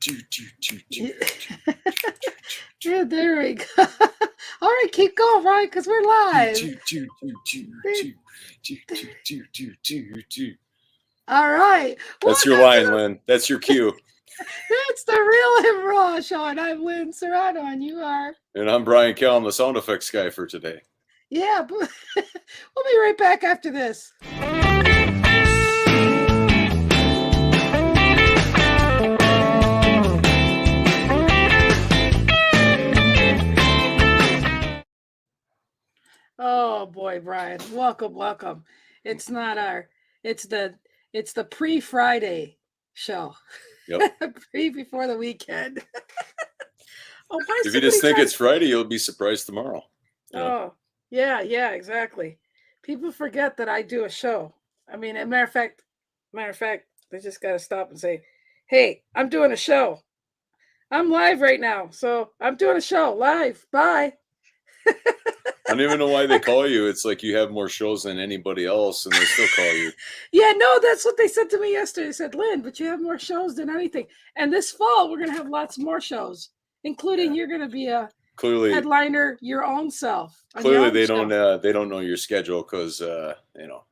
Yeah, there we go. All right, keep going, Ryan, because we're live. All right. That's your line, Lynn. That's your cue. That's the Real and Raw show, and I'm Lynn Serrano, and you are. And I'm Brian Kelm, the sound effects guy for today. Yeah, but we'll be right back after this. Oh boy, Brian, welcome. It's not it's the pre-Friday show. Yep. Before the weekend. If you just think it's Friday, you'll be surprised tomorrow. Oh, yeah, exactly. People forget that I do a show. I mean, as a matter of fact, they just got to stop and say, "Hey, I'm doing a show. I'm live right now, so I'm doing a show live. Bye." I don't even know why they call you. It's like you have more shows than anybody else, and they still call you. Yeah, no, that's what they said to me yesterday. They said, "Lynn, but you have more shows than anything." And this fall, we're going to have lots more shows, including you're going to be a headliner your own self. Clearly, they don't know your schedule because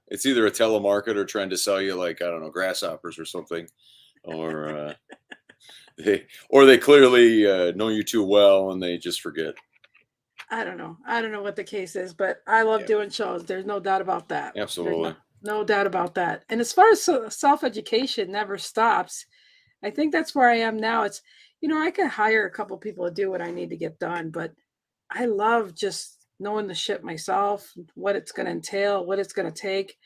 it's either a telemarketer trying to sell you like, I don't know, grasshoppers or something, or they clearly know you too well and they just forget. I don't know what the case is, but I love doing shows. There's no doubt about that. Absolutely. No doubt about that. And as far as self-education never stops, I think that's where I am now. It's, I could hire a couple people to do what I need to get done, but I love just knowing the shit myself, what it's going to entail, what it's going to take.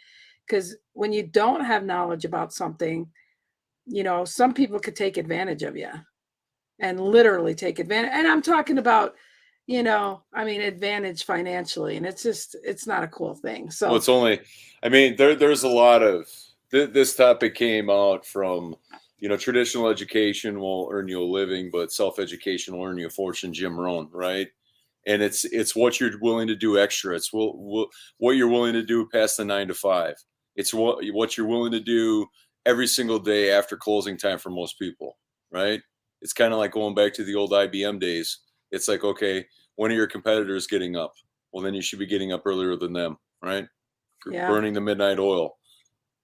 Because when you don't have knowledge about something, some people could take advantage of you and literally take advantage. And I'm talking about, advantage financially, and it's not a cool thing. So well, it's only, there's a lot of, this topic came out from, traditional education will earn you a living, but self-education will earn you a fortune, Jim Rohn, right? And it's what you're willing to do extra. It's what you're willing to do past the 9 to 5. It's what you're willing to do every single day after closing time for most people, right? It's kind of like going back to the old IBM days. It's like, okay, one of your competitors getting up. Well, then you should be getting up earlier than them, right? Yeah. Burning the midnight oil.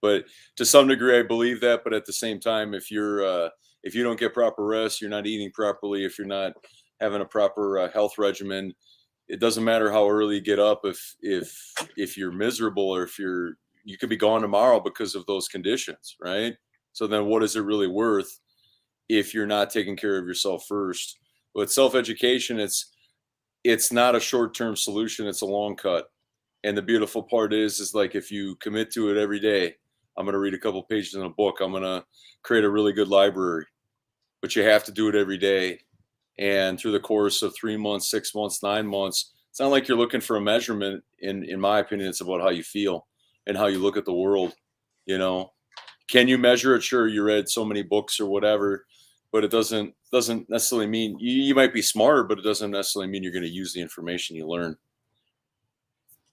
But to some degree, I believe that. But at the same time, if you don't get proper rest, you're not eating properly, if you're not having a proper health regimen, it doesn't matter how early you get up. If you're miserable, or if you could be gone tomorrow because of those conditions, right? So then what is it really worth if you're not taking care of yourself first? With self-education, it's not a short-term solution. It's a long cut. And the beautiful part is like, if you commit to it every day, I'm going to read a couple pages in a book, I'm going to create a really good library, but you have to do it every day. And through the course of 3 months, 6 months, 9 months, it's not like you're looking for a measurement. In my opinion, it's about how you feel and how you look at the world. Can you measure it? Sure, you read so many books or whatever, but it doesn't necessarily mean you might be smarter, but it doesn't necessarily mean you're going to use the information you learn.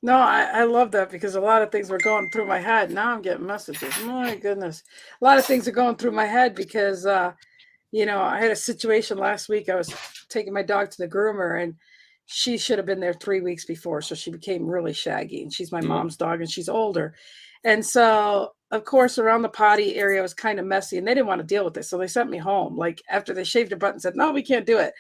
No, I love that, because a lot of things were going through my head. Now I'm getting messages. My goodness. A lot of things are going through my head because, I had a situation last week. I was taking my dog to the groomer, and she should have been there 3 weeks before. So she became really shaggy, and she's my mom's dog, and she's older. And so, of course, around the potty area was kind of messy, and they didn't want to deal with it. So they sent me home. Like, after they shaved her butt and said, "No, we can't do it."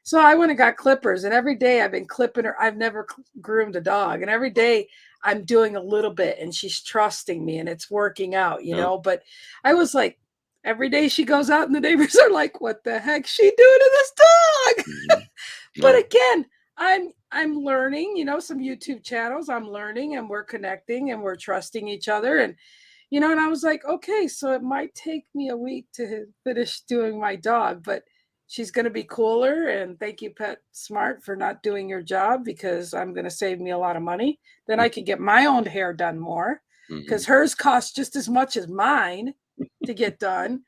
So I went and got clippers, and every day I've been clipping her. I've never groomed a dog, and every day I'm doing a little bit, and she's trusting me, and it's working out, But I was like, every day she goes out, and the neighbors are like, "What the heck's she doing to this dog?" But again, I'm learning, some YouTube channels. I'm learning, and we're connecting, and we're trusting each other, and and I was like, okay, so it might take me a week to finish doing my dog, but she's going to be cooler. And thank you, PetSmart, for not doing your job, because I'm going to save me a lot of money. Then I could get my own hair done more, because hers costs just as much as mine to get done.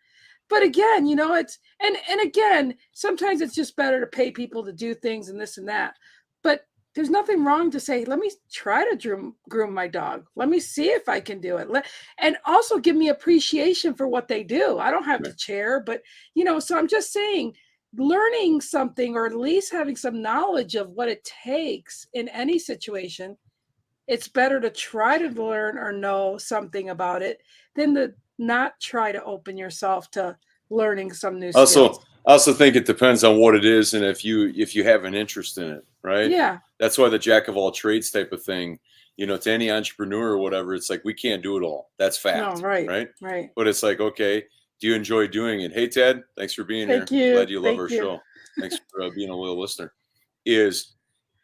But again, it's, and again, sometimes it's just better to pay people to do things and this and that. But there's nothing wrong to say, let me try to groom my dog. Let me see if I can do it. And also give me appreciation for what they do. I don't have the chair, but so I'm just saying, learning something, or at least having some knowledge of what it takes in any situation, it's better to try to learn or know something about it than to not try to open yourself to learning some new skills. I also think it depends on what it is, and if you have an interest in it, right? Yeah. That's why the jack of all trades type of thing, to any entrepreneur or whatever, it's like we can't do it all. That's No, fact, right. right? Right. But it's like, okay, do you enjoy doing it? Hey, Ted, thanks for being here. Thank you. Glad you love Thank our you. show. Thanks for being a loyal listener. Is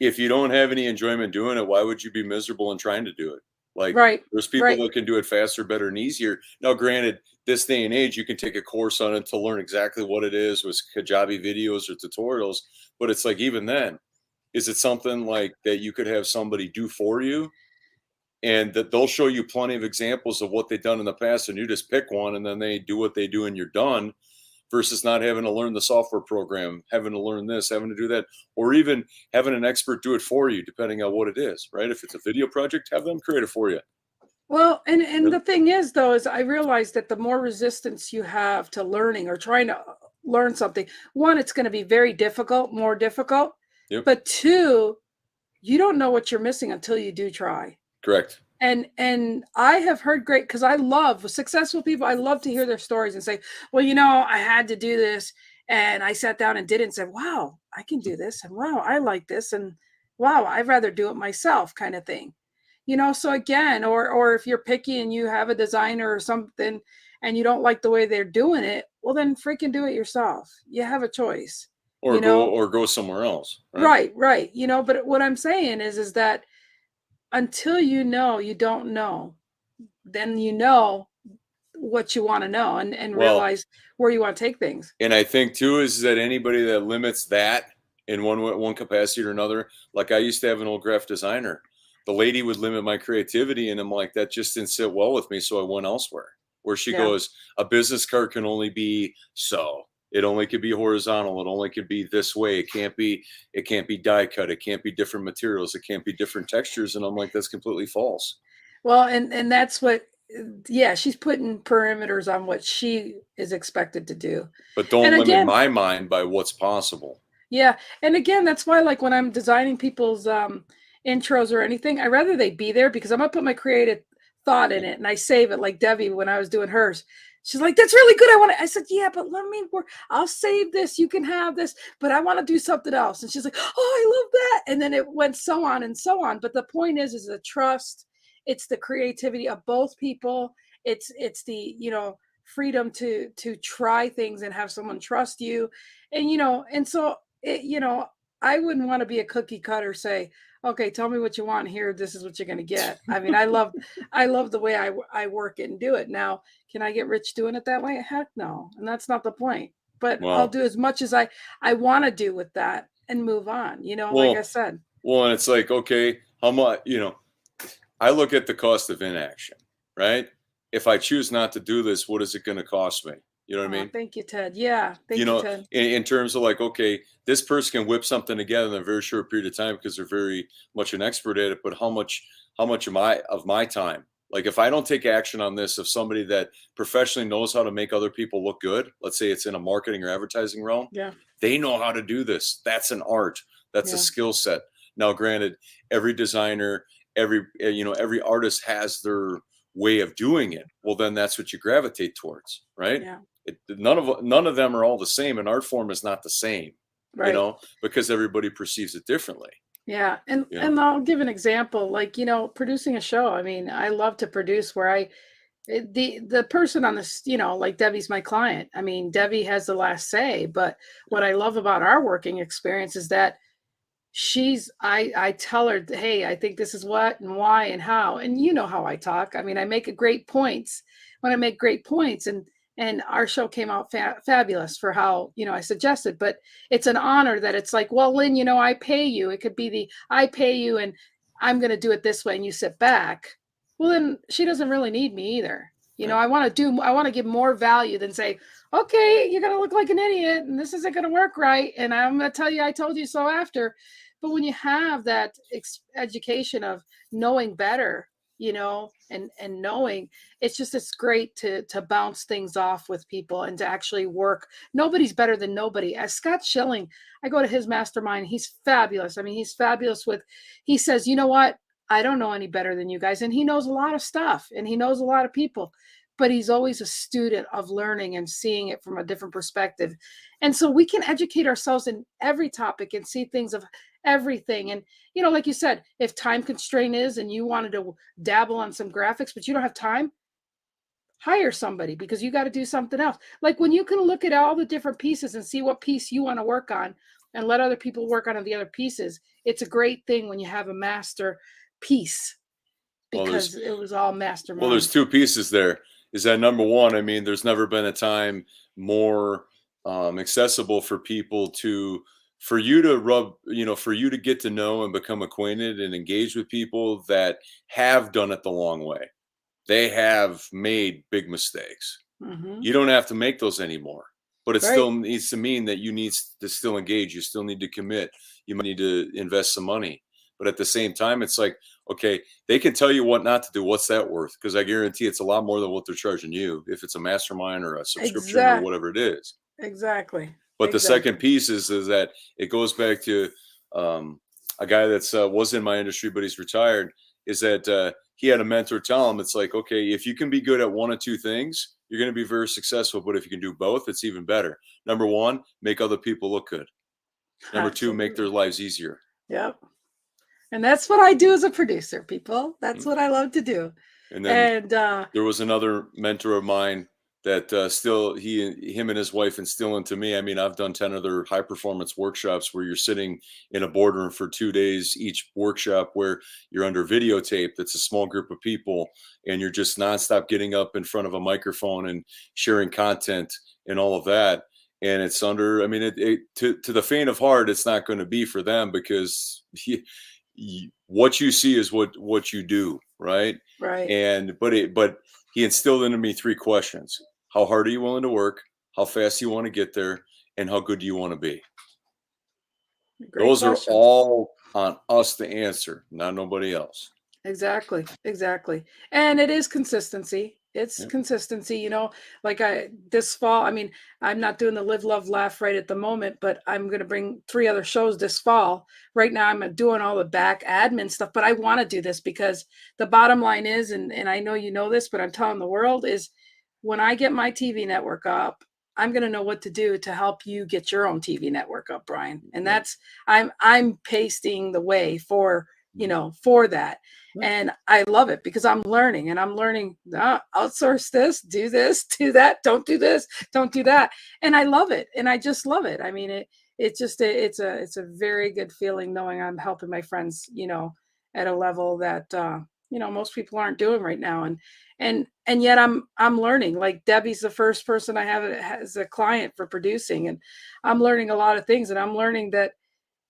if you don't have any enjoyment doing it, why would you be miserable in trying to do it? Like, Right. there's people that can do it faster, better, and easier. Now, granted, this day and age, you can take a course on it to learn exactly what it is with Kajabi videos or tutorials. But it's like, even then, is it something like that you could have somebody do for you, and that they'll show you plenty of examples of what they've done in the past, and you just pick one and then they do what they do and you're done, versus not having to learn the software program, having to learn this, having to do that, or even having an expert do it for you, depending on what it is, right? If it's a video project, have them create it for you. Well, and the thing is, though, is I realize that the more resistance you have to learning or trying to learn something, one, it's going to be very difficult, more difficult. Yep. But two, you don't know what you're missing until you do try. Correct. And I have heard great, because I love successful people. I love to hear their stories and say, well, I had to do this, and I sat down and did it and said, wow, I can do this, and wow, I like this, and wow, I'd rather do it myself, kind of thing. So again, or if you're picky and you have a designer or something and you don't like the way they're doing it, well, then freaking do it yourself. You have a choice. Or go somewhere else. Right. But what I'm saying is that until you don't know, then what you want to know and realize where you want to take things. And I think too is that anybody that limits that in one capacity or another, like I used to have an old graphic designer. The lady would limit my creativity, and I'm like, that just didn't sit well with me, so I went elsewhere. Where she goes, a business card can only be so. It only could be horizontal. It only could be this way. It can't be die cut. It can't be different materials. It can't be different textures. And I'm like, that's completely false. Well, and that's what, she's putting perimeters on what she is expected to do. But don't limit my mind by what's possible. Yeah. And again, that's why, like, when I'm designing people's intros or anything, I'd rather they be there, because I'm going to put my creative thought in it and I save it. Like Debbie, when I was doing hers, she's like, that's really good. I said, yeah, but let me work. I'll save this. You can have this, but I want to do something else. And she's like, oh, I love that. And then it went so on and so on. But the point is the trust. It's the creativity of both people. It's the, freedom to try things and have someone trust you. And, and so, I wouldn't want to be a cookie cutter, say, okay, tell me what you want here. This is what you're going to get. I mean, I love the way I work it and do it. Now, can I get rich doing it that way? Heck no. And that's not the point. But I'll do as much as I want to do with that and move on, like I said. Well, and it's like, okay, how much, I look at the cost of inaction, right? If I choose not to do this, what is it going to cost me? You know what I mean? Thank you, Ted. Yeah. Thank you, Ted. In terms of like, okay, this person can whip something together in a very short period of time because they're very much an expert at it. But how much of my time? Like, if I don't take action on this, if somebody that professionally knows how to make other people look good, let's say it's in a marketing or advertising realm, they know how to do this. That's an art. That's a skill set. Now, granted, every designer, every artist has their way of doing it. Well, then that's what you gravitate towards, right? Yeah. None of them are all the same. An art form is not the same, right. Because everybody perceives it differently. Yeah. And I'll give an example, like, producing a show. I mean, I love to produce where the person on this, like Debbie's my client. I mean, Debbie has the last say, but what I love about our working experience is that I tell her, hey, I think this is what and why and how, and how I talk. I mean, I make great points when I make great points, and our show came out fabulous for how, I suggested, but it's an honor that it's like, well, Lynn, I pay you. It could be I pay you and I'm going to do it this way and you sit back. Well, then she doesn't really need me either. I want to give more value than say, okay, you're going to look like an idiot and this isn't going to work right. And I'm going to tell you, I told you so after. But when you have that education of knowing better, and knowing, it's great to bounce things off with people and to actually work. Nobody's better than nobody. As Scott Schilling, I go to his mastermind. He's fabulous. I mean, he's fabulous he says, you know what? I don't know any better than you guys. And he knows a lot of stuff and he knows a lot of people, but he's always a student of learning and seeing it from a different perspective. And so we can educate ourselves in every topic and see things of everything. And, like you said, if time constraint is, and you wanted to dabble on some graphics, but you don't have time, hire somebody because you got to do something else. Like when you can look at all the different pieces and see what piece you want to work on and let other people work on the other pieces. It's a great thing when you have a master piece because it was all mastermind. Well, there's two pieces there. Is that number one? I mean, there's never been a time more accessible for people for you to get to know and become acquainted and engage with people that have done it the long way. They have made big mistakes. Mm-hmm. You don't have to make those anymore, but it still needs to mean that you need to still engage. You still need to commit. You might need to invest some money, but at the same time, it's like, okay, they can tell you what not to do. What's that worth? Because I guarantee it's a lot more than what they're charging you if it's a mastermind or a subscription or whatever it is. Exactly. But the second piece is that it goes back to a guy that's was in my industry, but he's retired, is that he had a mentor tell him, it's like, okay, if you can be good at one or two things, you're going to be very successful. But if you can do both, it's even better. Number one, make other people look good. Number two, make their lives easier. Yep. And that's what I do as a producer, people. That's what I love to do. And then there was another mentor of mine that still him and his wife instill into me. I mean, I've done 10 other high performance workshops where you're sitting in a boardroom for 2 days, each workshop where you're under videotape. That's a small group of people and you're just nonstop getting up in front of a microphone and sharing content and all of that. And it's under, I mean, to the faint of heart, it's not going to be for them because what you see is what you do. Right. Right. But he instilled into me 3 questions. How hard are you willing to work? How fast do you want to get there? And how good do you want to be? Those are all on us to answer, not nobody else. Exactly. And it is consistency. It's consistency, like this fall, I mean, I'm not doing the Live, Love, Laugh right at the moment, but I'm going to bring 3 other shows this fall. Right now I'm doing all the back admin stuff, but I want to do this because the bottom line is, and I know you know this, but I'm telling the world is when I get my TV network up, I'm going to know what to do to help you get your own TV network up, Brian. And that's, I'm pasting the way for that. And I love it because I'm learning outsource this, do that, don't do this, don't do that. And I love it. And I just love it. I mean, it's a very good feeling knowing I'm helping my friends, at a level that, most people aren't doing right now. And yet I'm learning. Like Debbie's the first person I have as a client for producing, and I'm learning a lot of things. And I'm learning that,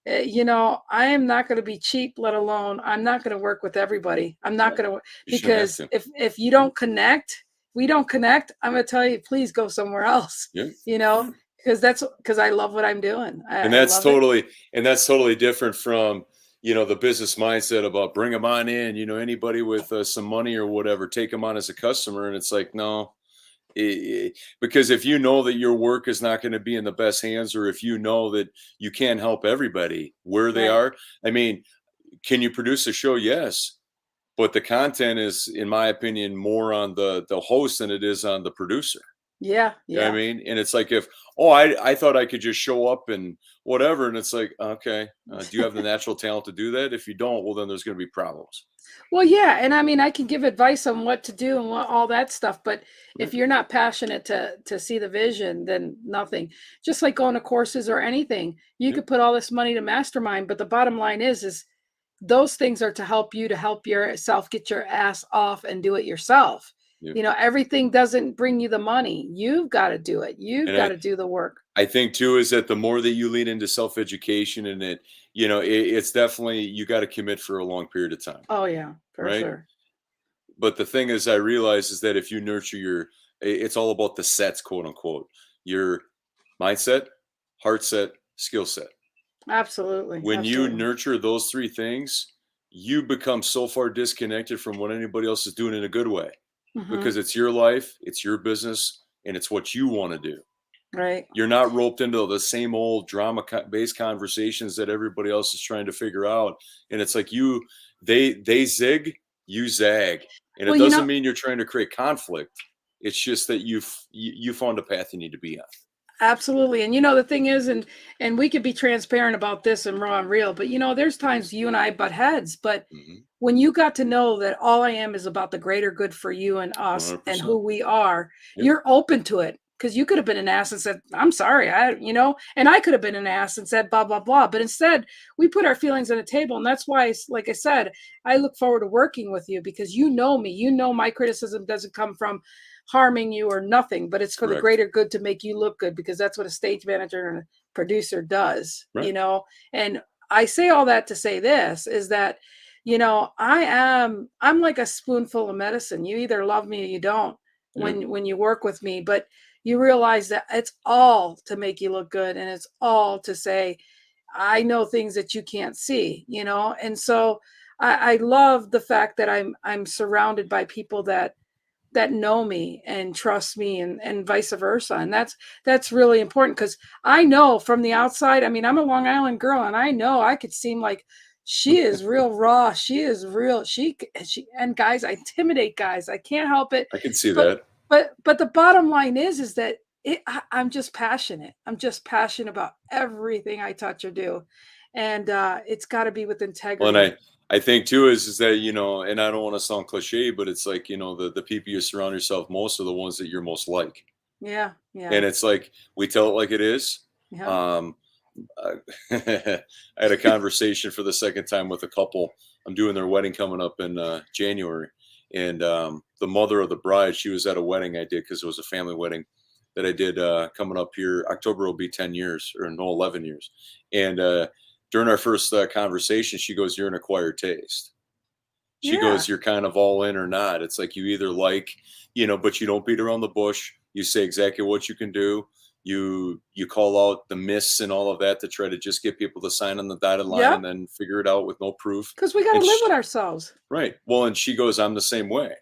I am not going to be cheap, let alone I'm not going to work with everybody. I'm not going to, because if you don't connect, we don't connect. I'm going to tell you, please go somewhere else, because I love what I'm doing. And that's totally different from, the business mindset about bring them on in, anybody with some money or whatever, take them on as a customer. And it's like, no. Because if you know that your work is not going to be in the best hands, or if you know that you can't help everybody where they are, I mean, can you produce a show? Yes, but the content is, in my opinion, more on the host than it is on the producer. Yeah. You know what I mean? And it's like, I thought I could just show up and whatever, and it's like, okay, do you have the natural talent to do that? If you don't, well, then there's going to be problems. Well, yeah. And I mean, I can give advice on what to do and all that stuff. But if you're not passionate to see the vision, then nothing. Just like going to courses or anything, you could put all this money to mastermind. But the bottom line is those things are to help yourself get your ass off and do it yourself. Everything doesn't bring you the money. You've got to do it. You've got to do the work. I think too, is that the more that you lean into self-education and it's definitely, you got to commit for a long period of time. Oh yeah, for sure. But the thing is, I realize is that if you nurture it's all about the sets, quote unquote, your mindset, heart set, skill set. Absolutely. When you Absolutely. nurture those three things, you become so far disconnected from what anybody else is doing in a good way, Hmm. because it's your life, it's your business, and it's what you want to do. Right. You're not roped into the same old drama based conversations that everybody else is trying to figure out. And it's like they zig, you zag. And it Well, doesn't mean you're trying to create conflict. It's just that you found a path you need to be on. absolutely. And the thing is, and we could be transparent about this and raw and real, but there's times you and I butt heads, but Mhm. when you got to know that all I am is about the greater good for you and us and who 100%. we are, Yep. you're open to it. Because you could have been an ass and said, I'm sorry, and I could have been an ass and said, blah, blah, blah. But instead, we put our feelings on the table. And that's why, like I said, I look forward to working with you because you know me. You know my criticism doesn't come from harming you or nothing, but it's for the Correct. greater good to make you look good because that's what a stage manager and a producer does, Right. And I say all that to say this is that I'm like a spoonful of medicine. You either love me or you don't Yeah. when you work with me, but you realize that it's all to make you look good and it's all to say, I know things that you can't see, And so I love the fact that I'm surrounded by people that know me and trust me and vice versa. And that's really important because I know from the outside, I mean, I'm a Long Island girl and I know I could seem like she is real raw. She is real. She and guys, I intimidate guys. I can't help it. I can see But that. but the bottom line is that I'm just passionate. I'm just passionate about everything I touch or do. And it's got to be with Well, and integrity. I think too is that, and I don't want to sound cliche, but it's like, the people you surround yourself most are the ones that you're most like. Yeah, And yeah, it's like we tell it like it is. yeah. Um, I I had a conversation for the second time with a couple. I'm doing their wedding coming up in January, and the mother of the bride, she was at a wedding I did because it was a family wedding that I did coming up here. October will be 10 years, or no, 11 years. And during our first conversation, she goes, "You're an acquired taste." She Yeah. goes, "You're kind of all in or not. It's like you either like, but you don't beat around the bush. You say exactly what you can do. You call out the myths and all of that to try to just get people to sign on the dotted line and Yep. then figure it out with no proof." Because we got to And live with sh ourselves. right. Well, and she goes, "I'm the same way.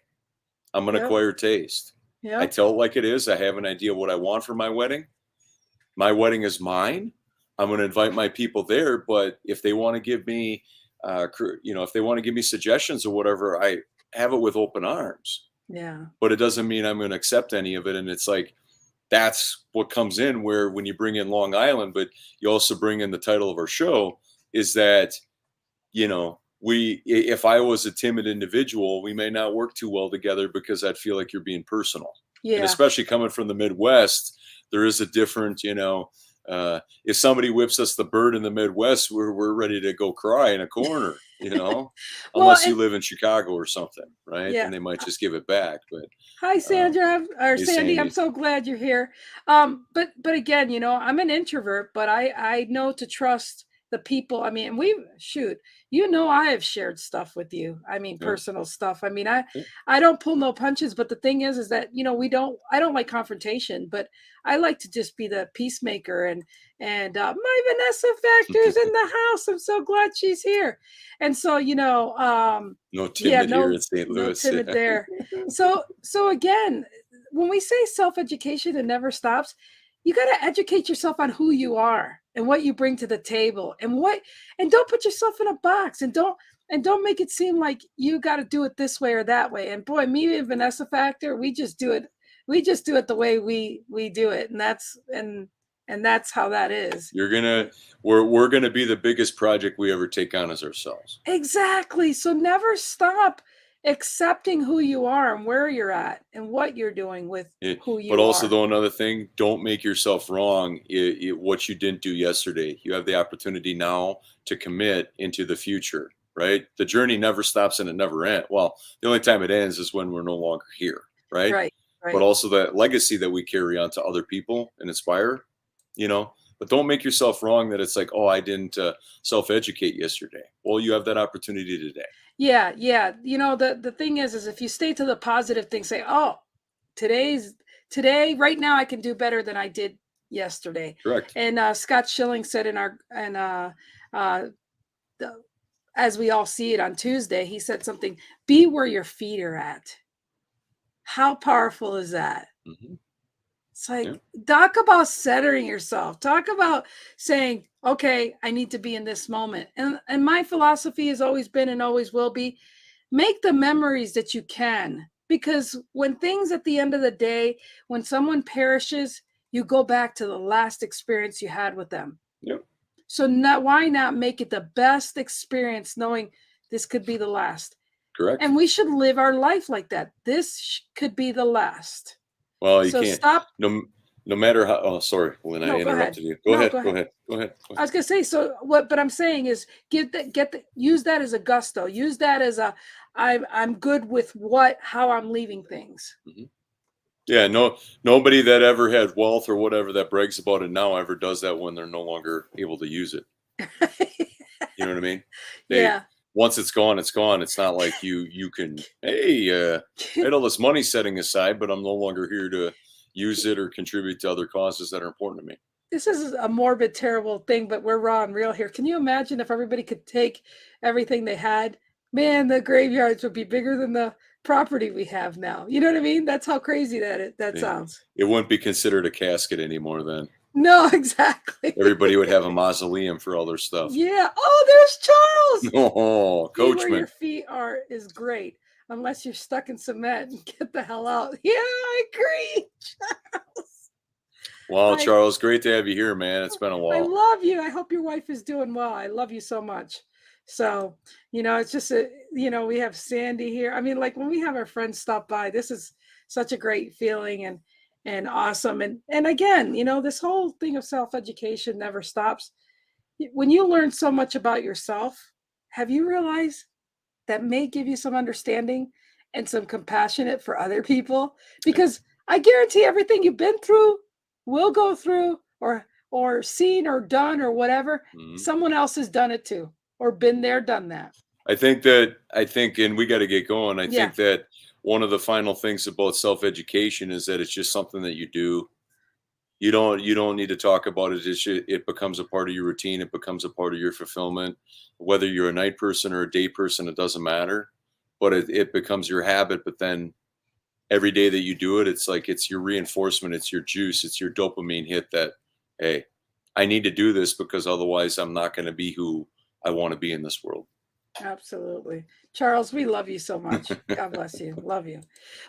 I'm an Yep. acquired taste. I Yep. tell it like it is. I have an idea what I want for my wedding. My wedding is mine. I'm going to invite my people there, but if they want to give me if they want to give me suggestions or whatever, I have it with open arms. Yeah. But it doesn't mean I'm going to accept any of it." And it's like that's what comes in where when you bring in Long Island, but you also bring in the title of our show is that, if I was a timid individual, we may not work too well together because I'd feel like you're being personal. And Yeah. especially coming from the Midwest, there is a different, if somebody whips us the bird in the Midwest, we're ready to go cry in a corner, Well, unless you and live in Chicago or something, right? yeah. And they might just give it back. But Hi, um, Sandra or hey, Sandy. I'm Sandy, so glad you're here. But again, I'm an introvert, but I know to trust the people. I mean, I have shared stuff with you. I mean, yeah, personal stuff. I mean, I yeah. I don't pull no punches, but the thing is that I don't like confrontation, but I like to just be the peacemaker. And my Vanessa Factor's in the house. I'm so glad she's here. And so No yeah, timid here no in St. no Louis. timid Yeah. there. So again, when we say self-education, it never stops. You got to educate yourself on who you are and what you bring to the table and don't put yourself in a box and don't make it seem like you got to do it this way or that way. And boy, me and Vanessa Factor, we just do it the way we do it. And that's how that is. You're gonna we're gonna be the biggest project we ever take on as ourselves. Exactly. So never stop accepting who you are and where you're at and what you're doing with who But you also, are. though, another thing, don't make yourself wrong. What you didn't do yesterday, you have the opportunity now to commit into the future. Right? The journey never stops and it never ends. Well, the only time it ends is when we're no longer here. Right? Right. But Right. also the legacy that we carry on to other people and inspire. You know. But don't make yourself wrong that it's like, oh, I didn't self-educate yesterday. Well, you have that opportunity today. Yeah, yeah. The thing is if you stay to the positive thing, say, "Oh, today's today, right now I can do better than I did yesterday. Correct. And Scott Schilling said as we all see it on Tuesday, he said something, be where your feet are at. How powerful is that? Mm-hmm. It's like, talk about centering yourself. Talk about saying, okay, I need to be in this moment. And my philosophy has always been and always will be, make the memories that you can. Because when things at the end of the day, when someone perishes, you go back to the last experience you had with them. Yep. So why not make it the best experience knowing this could be the last? Correct. And we should live our life like that. This could be the last. Well, you So can't. stop. No matter how. Oh, sorry, Lynn, I interrupted you. Go ahead. I was gonna say, so what? But I'm saying is, use that as a gusto. Use that as I'm good with how I'm leaving things. Mm-hmm. Yeah, nobody that ever had wealth or whatever that brags about it now ever does that when they're no longer able to use it. You know what I mean? Yeah. Once it's gone, it's gone. It's not like you can, hey, I had all this money setting aside, but I'm no longer here to use it or contribute to other causes that are important to me. This is a morbid, terrible thing, but we're raw and real here. Can you imagine if everybody could take everything they had? Man, the graveyards would be bigger than the property we have now. You know what I mean? That's how crazy that sounds. It wouldn't be considered a casket anymore then. No, exactly. Everybody would have a mausoleum for all their stuff. Yeah. Oh, there's Charles. Oh, Coachman. Where your feet are is great, unless you're stuck in cement and get the hell out. Yeah, I agree, Charles. Well, Charles, great to have you here, man. It's been a while. I love you. I hope your wife is doing well. I love you so much. So, it's just we have Sandy here. I mean, like when we have our friends stop by, this is such a great feeling and awesome. And again, this whole thing of self-education never stops. When you learn so much about yourself, have you realized that may give you some understanding and some compassionate for other people? Because I guarantee everything you've been through, will go through, or seen or done or whatever, someone else has done it too, or been there, done that. I think, and we got to get going. I think that one of the final things about self-education is that it's just something that you do. You don't need to talk about it. It becomes a part of your routine. It becomes a part of your fulfillment. Whether you're a night person or a day person, it doesn't matter. But it becomes your habit. But then every day that you do it, it's like it's your reinforcement. It's your juice. It's your dopamine hit that, hey, I need to do this because otherwise I'm not going to be who I want to be in this world. Absolutely. Charles, we love you so much. God bless you. Love you.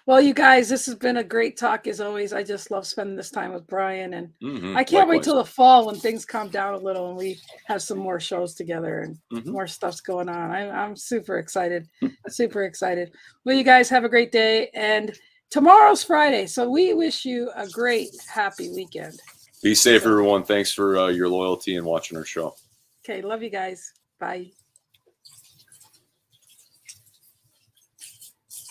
Well, you guys, this has been a great talk as always. I just love spending this time with Brian, and I can't wait till the fall when things calm down a little and we have some more shows together and more stuff's going on. I'm super excited. Super excited. Well, you guys have a great day, and tomorrow's Friday, so we wish you a great, happy weekend. Be safe, everyone. Thanks for your loyalty and watching our show. Okay. Love you guys. Bye.